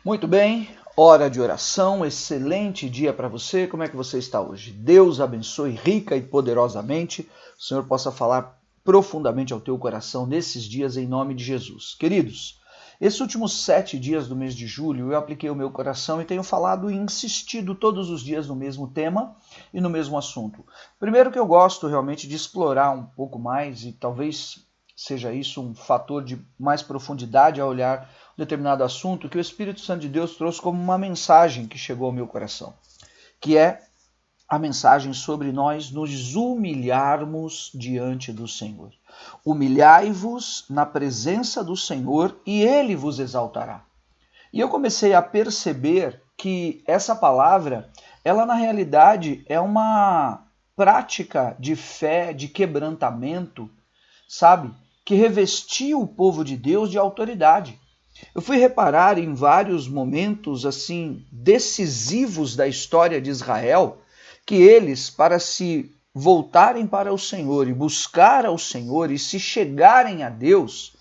Muito bem, hora de oração, excelente dia para você. Como é que você está hoje? Deus abençoe rica e poderosamente. O Senhor possa falar profundamente ao teu coração nesses dias em nome de Jesus. Queridos, esses últimos 7 dias do mês de julho eu apliquei o meu coração e tenho falado e insistido todos os dias no mesmo tema e no mesmo assunto. Primeiro que eu gosto realmente de explorar um pouco mais e talvez seja isso um fator de mais profundidade a olhar um determinado assunto que o Espírito Santo de Deus trouxe como uma mensagem que chegou ao meu coração, que é a mensagem sobre nós nos humilharmos diante do Senhor. Humilhai-vos na presença do Senhor e Ele vos exaltará. E eu comecei a perceber que essa palavra, ela na realidade é uma prática de fé, de quebrantamento, sabe? Que revestiu o povo de Deus de autoridade. Eu fui reparar em vários momentos assim decisivos da história de Israel que eles, para se voltarem para o Senhor e buscar ao Senhor e se chegarem a Deus,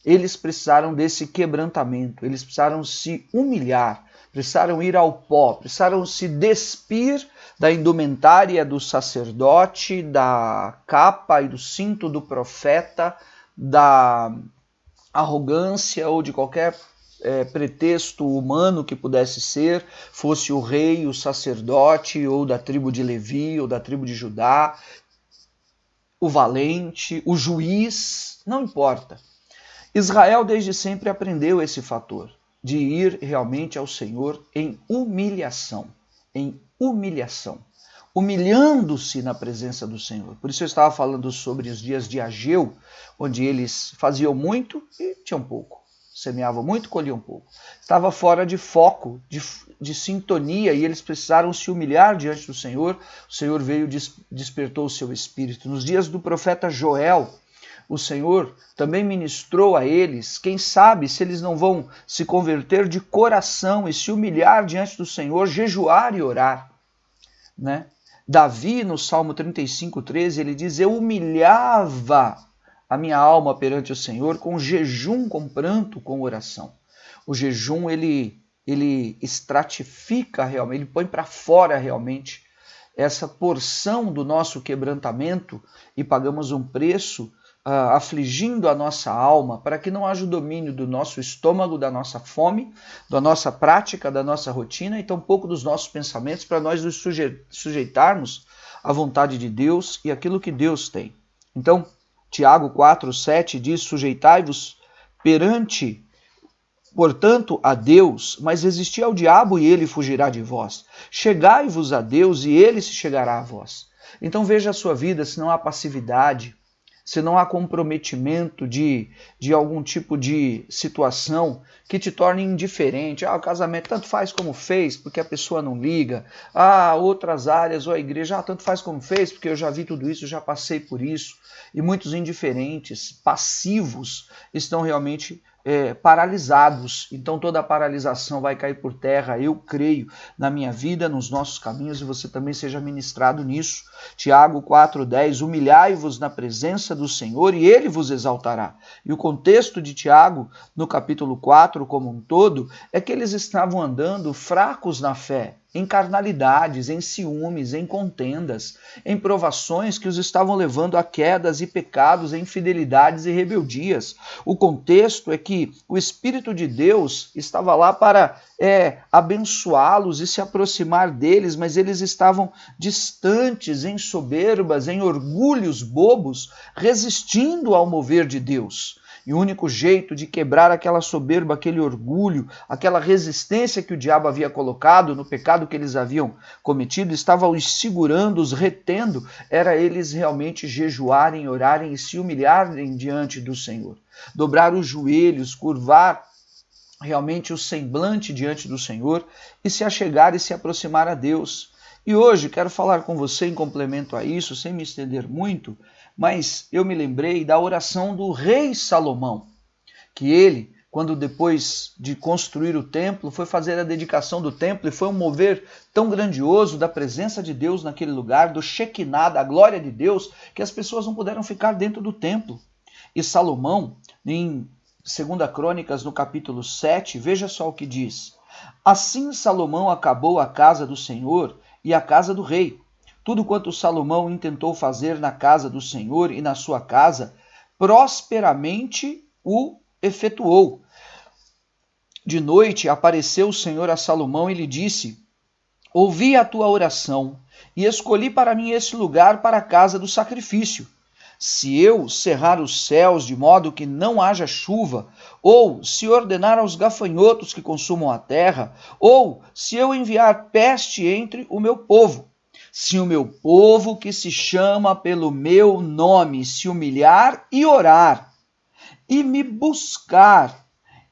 eles precisaram desse quebrantamento, eles precisaram se humilhar, precisaram ir ao pó, precisaram se despir da indumentária do sacerdote, da capa e do cinto do profeta, da arrogância ou de qualquer pretexto humano que pudesse ser, fosse o rei, o sacerdote, ou da tribo de Levi, ou da tribo de Judá, o valente, o juiz, não importa. Israel desde sempre aprendeu esse fator, de ir realmente ao Senhor em humilhação, humilhando-se na presença do Senhor. Por isso eu estava falando sobre os dias de Ageu, onde eles faziam muito e tinham pouco. Semeavam muito, colhiam pouco. Estava fora de foco, de sintonia, e eles precisaram se humilhar diante do Senhor. O Senhor veio e despertou o seu espírito. Nos dias do profeta Joel, o Senhor também ministrou a eles, quem sabe se eles não vão se converter de coração e se humilhar diante do Senhor, jejuar e orar, né? Davi, no Salmo 35:13, ele diz: eu humilhava a minha alma perante o Senhor com jejum, com pranto, com oração. O jejum, ele estratifica realmente, ele põe para fora realmente essa porção do nosso quebrantamento e pagamos um preço afligindo a nossa alma para que não haja o domínio do nosso estômago, da nossa fome, da nossa prática, da nossa rotina e tampouco dos nossos pensamentos para nós nos sujeitarmos à vontade de Deus e aquilo que Deus tem. Então, Tiago 4:7 diz: sujeitai-vos portanto, a Deus, mas resisti ao diabo e ele fugirá de vós. Chegai-vos a Deus e ele se chegará a vós. Então veja a sua vida se não há passividade, se não há comprometimento de algum tipo de situação que te torne indiferente. O casamento tanto faz como fez, porque a pessoa não liga. Outras áreas, ou a igreja, tanto faz como fez, porque eu já vi tudo isso, já passei por isso. E muitos indiferentes, passivos, estão realmente paralisados. Então toda a paralisação vai cair por terra. Eu creio na minha vida, nos nossos caminhos, e você também seja ministrado nisso. Tiago 4:10, humilhai-vos na presença do Senhor e ele vos exaltará. E o contexto de Tiago, no capítulo 4 como um todo, é que eles estavam andando fracos na fé, em carnalidades, em ciúmes, em contendas, em provações que os estavam levando a quedas e pecados, em infidelidades e rebeldias. O contexto é que o Espírito de Deus estava lá para abençoá-los e se aproximar deles, mas eles estavam distantes, em soberbas, em orgulhos bobos, resistindo ao mover de Deus. E o único jeito de quebrar aquela soberba, aquele orgulho, aquela resistência que o diabo havia colocado no pecado que eles haviam cometido, estava os segurando, os retendo, era eles realmente jejuarem, orarem e se humilharem diante do Senhor. Dobrar os joelhos, curvar realmente o semblante diante do Senhor e se achegar e se aproximar a Deus. E hoje quero falar com você em complemento a isso, sem me estender muito, mas eu me lembrei da oração do rei Salomão, que ele, quando depois de construir o templo, foi fazer a dedicação do templo e foi um mover tão grandioso da presença de Deus naquele lugar, do Shekinah, da glória de Deus, que as pessoas não puderam ficar dentro do templo. E Salomão, em 2 Crônicas, no capítulo 7, veja só o que diz: Assim Salomão acabou a casa do Senhor e a casa do rei. Tudo quanto Salomão intentou fazer na casa do Senhor e na sua casa, prosperamente o efetuou. De noite apareceu o Senhor a Salomão e lhe disse: ouvi a tua oração e escolhi para mim este lugar para a casa do sacrifício. Se eu cerrar os céus de modo que não haja chuva, ou se ordenar aos gafanhotos que consumam a terra, ou se eu enviar peste entre o meu povo, se o meu povo que se chama pelo meu nome se humilhar e orar, e me buscar,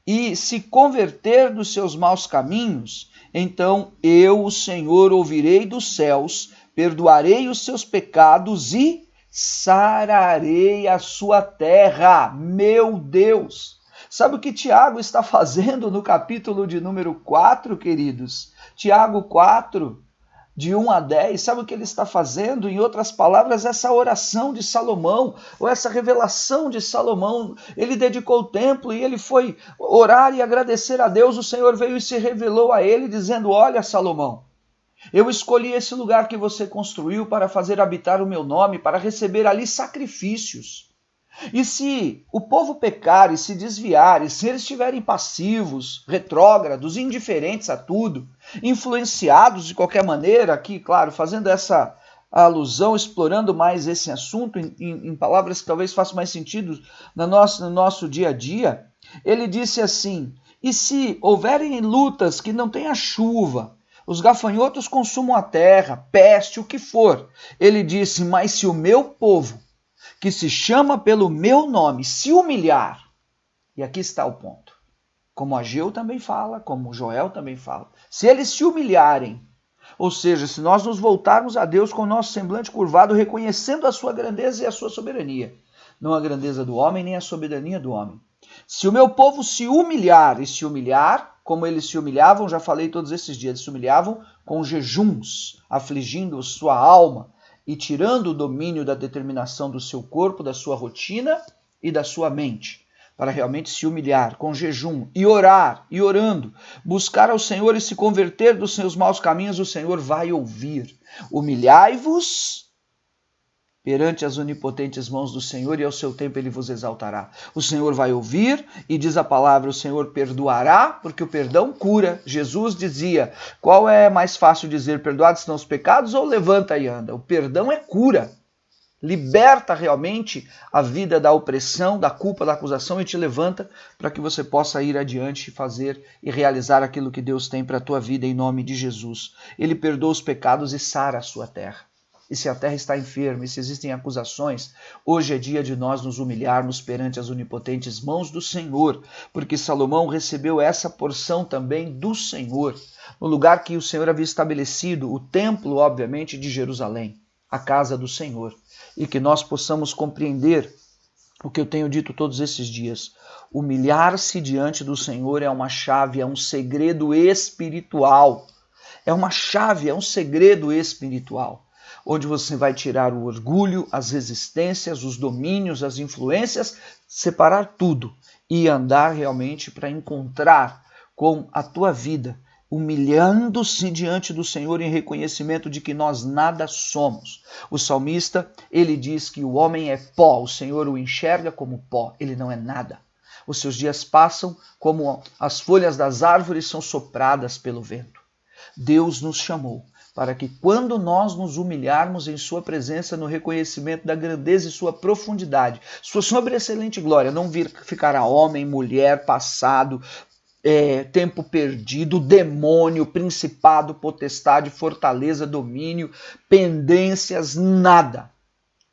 e se converter dos seus maus caminhos, então eu, o Senhor, ouvirei dos céus, perdoarei os seus pecados e sararei a sua terra. Meu Deus! Sabe o que Tiago está fazendo no capítulo de número 4, queridos? Tiago 4, de 1 a 10, sabe o que ele está fazendo? Em outras palavras, essa oração de Salomão, ou essa revelação de Salomão, ele dedicou o templo e ele foi orar e agradecer a Deus. O Senhor veio e se revelou a ele, dizendo: olha, Salomão, eu escolhi esse lugar que você construiu para fazer habitar o meu nome, para receber ali sacrifícios. E se o povo pecar e se desviar, e se eles estiverem passivos, retrógrados, indiferentes a tudo, influenciados de qualquer maneira, aqui, claro, fazendo essa alusão, explorando mais esse assunto em palavras que talvez façam mais sentido no nosso dia a dia, ele disse assim: e se houverem lutas que não tenha chuva, os gafanhotos consumam a terra, peste, o que for, ele disse: mas se o meu povo, que se chama pelo meu nome, se humilhar, e aqui está o ponto, como Ageu também fala, como Joel também fala, se eles se humilharem, ou seja, se nós nos voltarmos a Deus com o nosso semblante curvado, reconhecendo a sua grandeza e a sua soberania, não a grandeza do homem, nem a soberania do homem. Se o meu povo se humilhar, e se humilhar, como eles se humilhavam, já falei todos esses dias, eles se humilhavam com jejuns, afligindo sua alma, e tirando o domínio da determinação do seu corpo, da sua rotina e da sua mente, para realmente se humilhar com jejum e orar, e orando, buscar ao Senhor e se converter dos seus maus caminhos, o Senhor vai ouvir. Humilhai-vos perante as onipotentes mãos do Senhor, e ao seu tempo ele vos exaltará. O Senhor vai ouvir, e diz a palavra, o Senhor perdoará, porque o perdão cura. Jesus dizia, qual é mais fácil dizer, perdoados são os pecados ou levanta e anda? O perdão é cura. Liberta realmente a vida da opressão, da culpa, da acusação e te levanta para que você possa ir adiante e fazer e realizar aquilo que Deus tem para a tua vida em nome de Jesus. Ele perdoa os pecados e sara a sua terra. E se a terra está enferma, e se existem acusações, hoje é dia de nós nos humilharmos perante as onipotentes mãos do Senhor, porque Salomão recebeu essa porção também do Senhor, no lugar que o Senhor havia estabelecido, o templo, obviamente, de Jerusalém, a casa do Senhor, e que nós possamos compreender o que eu tenho dito todos esses dias. Humilhar-se diante do Senhor é uma chave, é um segredo espiritual, é uma chave, é um segredo espiritual, onde você vai tirar o orgulho, as resistências, os domínios, as influências, separar tudo e andar realmente para encontrar com a tua vida, humilhando-se diante do Senhor em reconhecimento de que nós nada somos. O salmista, ele diz que o homem é pó, o Senhor o enxerga como pó, ele não é nada. Os seus dias passam como as folhas das árvores são sopradas pelo vento. Deus nos chamou para que quando nós nos humilharmos em sua presença, no reconhecimento da grandeza e sua profundidade, sua sobreexcelente glória, não ficará homem, mulher, passado, tempo perdido, demônio, principado, potestade, fortaleza, domínio, pendências, nada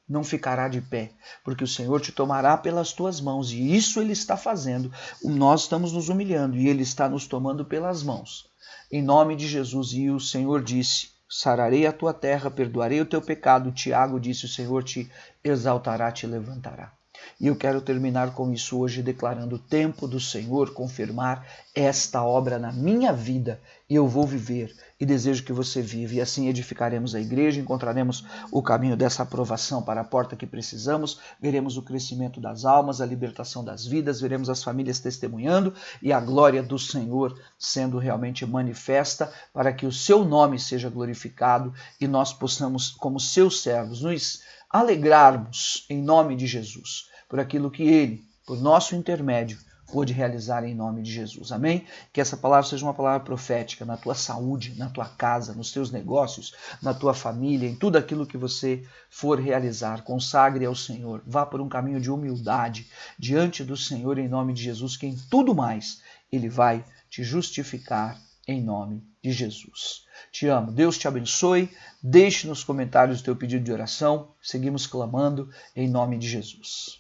não ficará de pé, porque o Senhor te tomará pelas tuas mãos, e isso Ele está fazendo. Nós estamos nos humilhando, e Ele está nos tomando pelas mãos. Em nome de Jesus, e o Senhor disse, sararei a tua terra, perdoarei o teu pecado. Tiago disse, o Senhor te exaltará, te levantará. E eu quero terminar com isso hoje, declarando o tempo do Senhor confirmar esta obra na minha vida, e eu vou viver, e desejo que você viva, e assim edificaremos a igreja, encontraremos o caminho dessa aprovação para a porta que precisamos, veremos o crescimento das almas, a libertação das vidas, veremos as famílias testemunhando, e a glória do Senhor sendo realmente manifesta, para que o seu nome seja glorificado, e nós possamos, como seus servos, nos alegrarmos em nome de Jesus, por aquilo que Ele, por nosso intermédio, pôde realizar em nome de Jesus. Amém? Que essa palavra seja uma palavra profética na tua saúde, na tua casa, nos teus negócios, na tua família, em tudo aquilo que você for realizar. Consagre ao Senhor. Vá por um caminho de humildade diante do Senhor em nome de Jesus, que em tudo mais Ele vai te justificar em nome de Jesus. Te amo. Deus te abençoe. Deixe nos comentários o teu pedido de oração. Seguimos clamando em nome de Jesus.